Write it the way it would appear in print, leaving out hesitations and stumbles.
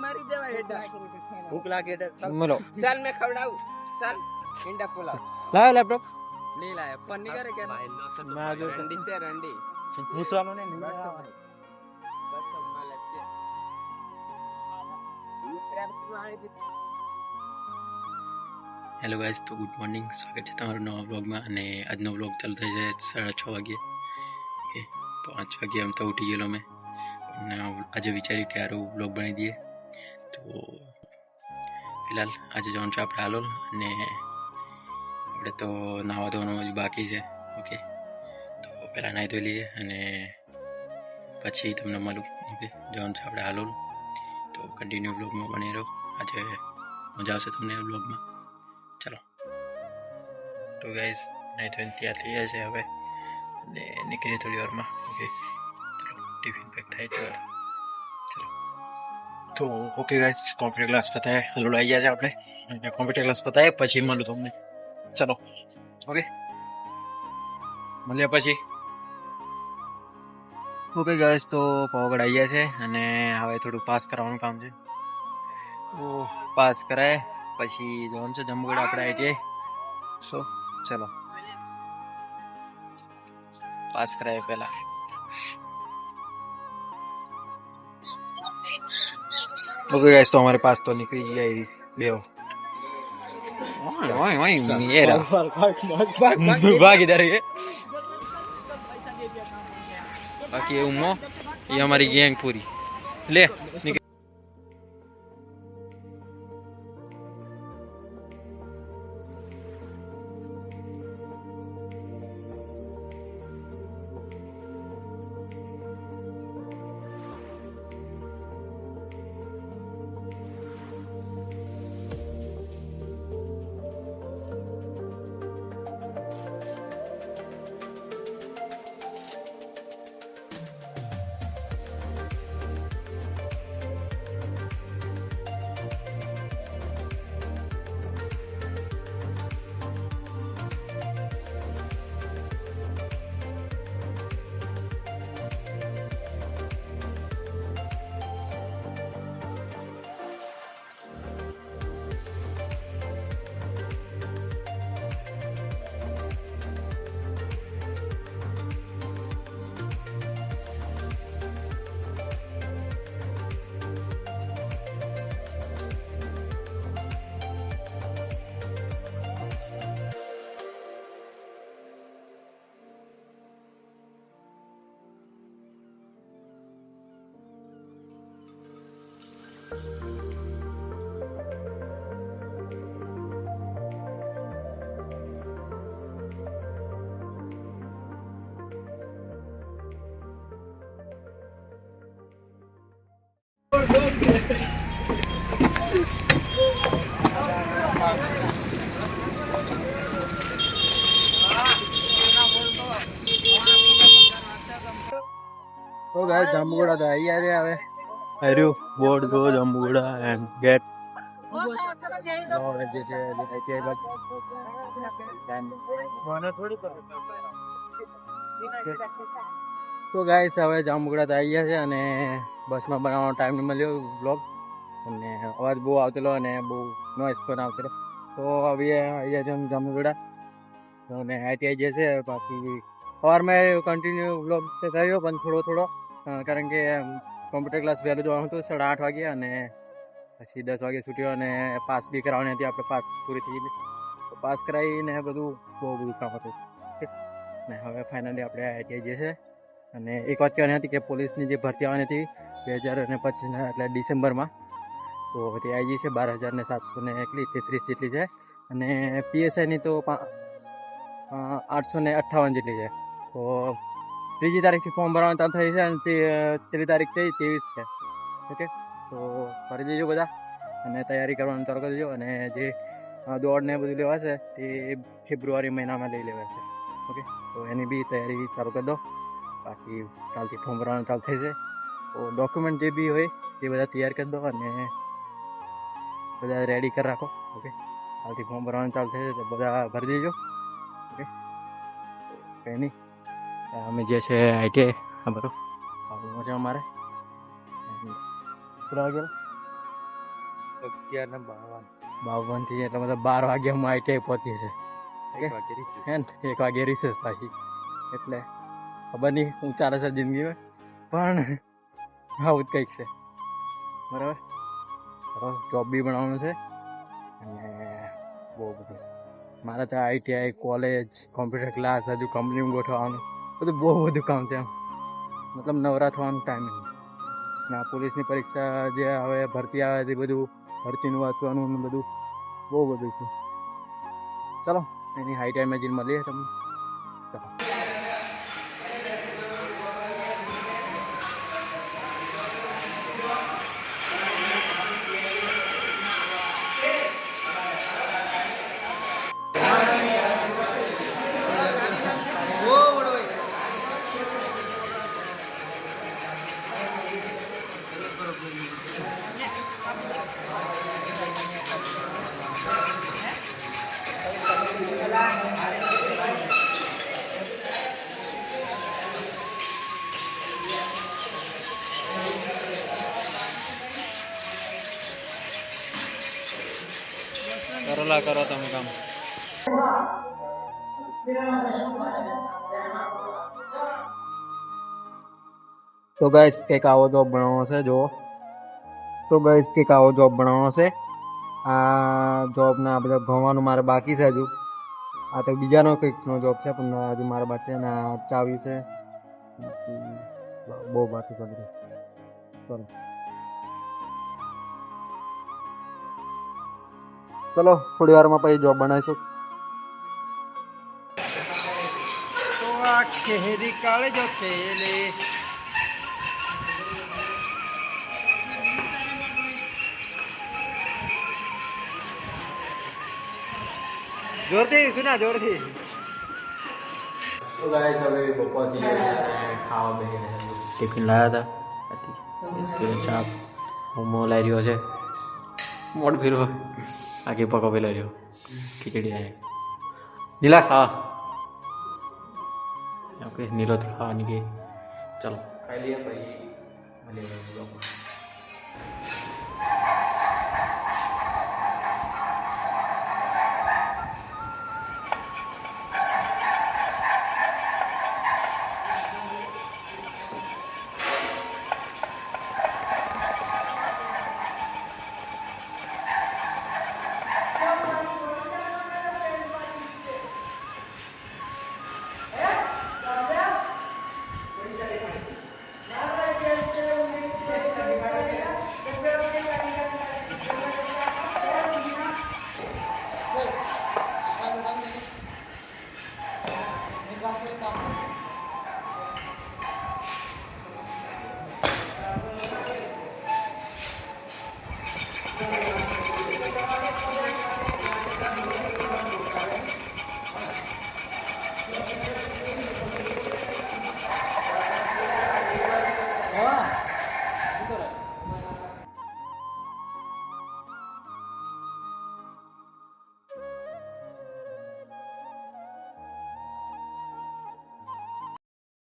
मारी देवा हेडा भूख लागे मिलो चल मैं खवड़ाऊं चल इंडा पुलाव लाओ लैपटॉप नहीं लाया पन्नी करे क्या मैं आ गया रंडी से रंडी मुसवालों ने नहीं बस मालक के હેલો ગાઈઝ, તો ગુડ મોર્નિંગ. સ્વાગત છે તમારું નવા વ્લોગમાં. અને આજનો વ્લોગ ચાલુ થઈ જાય 6:30 વાગ્યે. ઓકે, 5 વાગ્યે આમ તો ઉઠી ગયેલો મેં, પણ આજે વિચાર્યું કે સારું વ્લોગ બનાવી દઈએ. તો ફિલહાલ આજે જવાનું છે આપણે હાલોલ, અને આપણે તો નાહવા ધોવાનું હજુ બાકી છે. ઓકે, તો પહેલાં નાહી ધોઈ લઈએ અને પછી તમને મળું. ઓકે, જવાનું છે આપણે હાલોલ, તો કન્ટિન્યુ વ્લોગમાં બની રહો. આજે મજા આવશે તમને વ્લોગમાં. ચલો, તો ગાઈઝ નહીં તો તૈયાર થઈ જાય છે હવે, અને નીકળીએ થોડી વારમાં. ઓકે, ચલો ટિફિન પેક થાય તો ચલો. તો ઓકે ગાઈઝ, કોમ્પ્યુટર ક્લાસ પતાવે હલોડ આવી ગયા છે આપણે, અને કોમ્પ્યુટર ક્લાસ પતાવે પછી મળું તમને. ચલો ઓકે, મળીએ પછી. ઓકે ગાઈઝ, તો પાવાગઢ આવી ગયા છે, અને હવે થોડું પાસ કરાવવાનું કામ છે. તો પાસ કરાય પછી જવાનું છે જંબુગઢ આપણે આઈટીઆઈ. સો ચલો, પાસ કરાય પહેલા. ઓકે ગાઈસ, તો हमारे पास तो निकली गई बेओ. ओए ओए ये रहा भाग इधर ये. बाकी ये उम्मो, ये हमारी गैंग पूरी ले निकल. તો ગાઈસ, જંબુગઢ તો આવી ગયા છે. હવે હર્યું બોર્ડ જો જંબુગઢ એન્ડ ગેટ જે છે આઈટીઆઈ બાદ. તો ગાઈસ, હવે જંબુગઢ આવી ગયા છે, અને બસમાં બનાવવાનો ટાઈમ નહીં મળ્યો બ્લોગ, અને અવાજ બહુ આવતેલો અને બહુ નોઈસ પણ આવતેલો. તો હવે આવી ગયા છે જંબુગઢ, અને આઈટીઆઈ જે છે. બાકી સવારમાં કન્ટિન્યુ બ્લોગ કર્યો, પણ થોડો કારણ કે કોમ્પ્યુટર ક્લાસ વહેલું જવાનું હતું 8:30 વાગે, અને પછી 10 વાગે છૂટ્યો, અને પાસ બી કરાવવાની હતી આપણે. પાસ પૂરી થઈ ગઈ, તો પાસ કરાવીને બહુ બધું કામ હતું. ને હવે ફાઇનલી આપણે આઈટીઆઈ જે છે. અને એક વાત કહેવાની હતી કે પોલીસની જે ભરતી આવવાની હતી 2025 એટલે ડિસેમ્બરમાં, તો તે આવી ગઈ છે 12,733 જેટલી છે, અને પીએસઆઈની તો 858 જેટલી છે. તો 3જી તારીખથી ફોર્મ ભરવાનું ચાલુ થઈ છે, અને 3રી તારીખ 23 છે. ઓકે, તો ભરી દેજો બધા, અને તૈયારી કરવાનું ચાલુ કરી દેજો. અને જે દોડને બધું લેવા છે તે ફેબ્રુઆરી મહિનામાં લઈ લેવા છે. ઓકે, તો એની બી તૈયારી ચાલુ કરી દો. બાકી કાલથી ફોર્મ ભરવાનું ચાલુ થઈ છે, તો ડોક્યુમેન્ટ જે બી હોય તે બધા તૈયાર કરી દો, અને બધા રેડી કરી રાખો. ઓકે, કાલથી ફોર્મ ભરવાનું ચાલુ થઈ છે, તો બધા ભરી દેજો. ઓકે, કંઈ નહીં, અમે જે છે આઈટીઆઈ આ બધું આવું મજા અમારે પૂરા ગયેલા 52 થી એટલે મતલબ 12 વાગે હું આઈટીઆઈ પહોંચી છે હે ને 1 વાગે રિસેસ પાછી એટલે ખબર નહીં હું ચાલે છે જિંદગીમાં પણ આવું જ કંઈક છે બરાબર જોબ બી બનાવવાનું છે અને બહુ બધું મારે તો આઈટીઆઈ કોલેજ કોમ્પ્યુટર ક્લાસ હજુ કંપનીમાં ગોઠવવાનું બધું બહુ બધું કામ છે એમ મતલબ નવરા થવાનો ટાઈમ નહીં ના પોલીસની પરીક્ષા જે હવે ભરતી આવે તે બધું ભરતીનું વાંચવાનું ને બધું બહુ બધું છે ચલો એની હાઈ ટાઈમે જઈને મળીએ તમને ચલો કરોલા કરો તમે કામ તો ગાઈસ કંઈક આવો જોબ બનાવવાનો છે જો તો ગાઈસ કંઈક આવો જોબ બનાવવાનો છે આ જોબના બધા ભણવાનું મારે બાકી છે હજુ આ તો બીજાનો કંઈકનો જોબ છે પણ હજુ મારે બાકી છે અને આ ચાવી છે બહુ બાકી પડી ચલો ચલો થોડી વારમાં પછી જોબ બનાવીશું તો આ ખેરી કાળે જો ખેલે જોરથી સુના જોરથી તો ગાઈસ હવે બપોર થઈ ગઈ ખાવા બેસીને ટિફિન લાવ્યા હતા ચા મોમો લઈ રહ્યો છે મોડ ફેરવો આગે પકો પેલા રહ્યો ખીચડી આવે નીલા ખાવા ઓકે નીલો ખાવાની કે ચલો ખાઈ લઈએ પછી મળીએ